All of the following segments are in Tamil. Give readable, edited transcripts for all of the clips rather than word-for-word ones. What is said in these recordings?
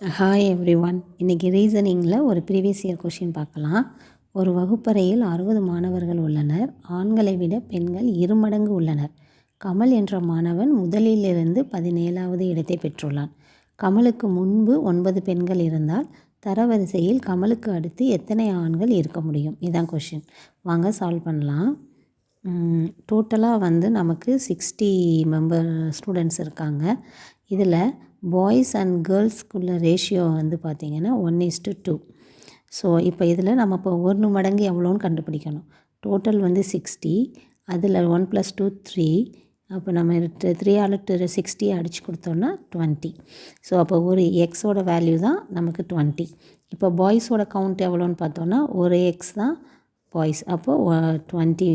Hi every one. இன்றைக்கி ரீசனிங்கில் ஒரு ப்ரீவியஸ் இயர் கொஷின் பார்க்கலாம். ஒரு வகுப்பறையில் 60 மாணவர்கள் உள்ளனர். ஆண்களை விட பெண்கள் 2 மடங்கு உள்ளனர். கமல் என்ற மாணவன் முதலிலிருந்து 17வது இடத்தை பெற்றுள்ளான். கமலுக்கு முன்பு 9 பெண்கள் இருந்தால் தரவரிசையில் கமலுக்கு அடுத்து எத்தனை ஆண்கள் இருக்க முடியும்? இதுதான் கொஷின். வாங்க சால்வ் பண்ணலாம். டோட்டலாக நமக்கு 60 ஸ்டூடெண்ட்ஸ் இருக்காங்க. இதில் பாய்ஸ் அண்ட் கேர்ள்ஸ்க்குள்ள ரேஷியோ பார்த்திங்கன்னா 1:2. ஸோ இப்போ இதில் நம்ம இப்போ 1 மடங்கு எவ்வளோன்னு கண்டுபிடிக்கணும். டோட்டல் 60, அதில் 1 + 2 3. அப்போ நம்ம 3ஆல் 60 அடித்து கொடுத்தோன்னா 20. ஸோ அப்போ ஒரு எக்ஸோட வேல்யூ தான் நமக்கு 20. இப்போ பாய்ஸோட கவுண்ட் எவ்வளோன்னு பார்த்தோன்னா ஒரு எக்ஸ் தான் பாய்ஸ். அப்போது 20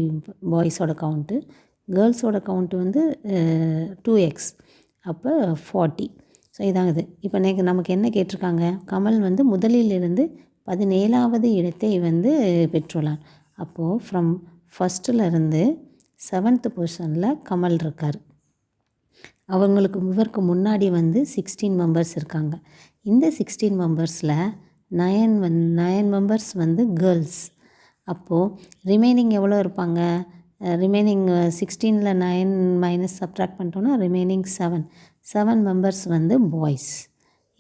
பாய்ஸோட கவுண்ட்டு. கேர்ள்ஸோட count 2x. அப்போ 40. ஸோ இதான் இது. இப்போ நமக்கு என்ன கேட்டிருக்காங்க? கமல் முதலிலிருந்து 17வது இடத்தை பெற்றுள்ளான். அப்போது ஃப்ரம் ஃபஸ்ட்டிலேருந்து 7th பொசிஷனில் கமல் இருக்கார். இவருக்கு முன்னாடி 16 மெம்பர்ஸ் இருக்காங்க. இந்த 16 மெம்பர்ஸில் 9 மெம்பர்ஸ் கேர்ள்ஸ். அப்போது ரிமைனிங் எவ்வளோ இருப்பாங்க? ரிமைனிங் 16ல் 9 - சப்ட்ராக்ட் பண்ணிட்டோன்னா ரிமைனிங் 7 மெம்பர்ஸ் பாய்ஸ்.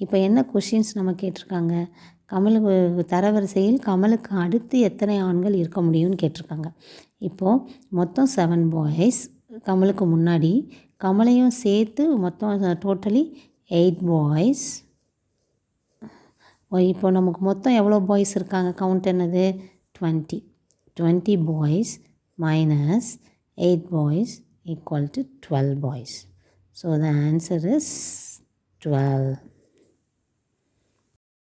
இப்போ என்ன கொஷின்ஸ் நம்ம கேட்டிருக்காங்க? கமலுக்கு தரவரிசையில் கமலுக்கு அடுத்து எத்தனை ஆண்கள் இருக்க முடியும்னு கேட்டிருக்காங்க. இப்போது மொத்தம் 7 பாய்ஸ் கமலுக்கு முன்னாடி, கமலையும் சேர்த்து மொத்தம் டோட்டலி 8 பாய்ஸ். இப்போ நமக்கு மொத்தம் எவ்வளோ பாய்ஸ் இருக்காங்க? கவுண்ட் என்னது? 20 boys minus 8 boys equal to 12 boys. So the answer is 12.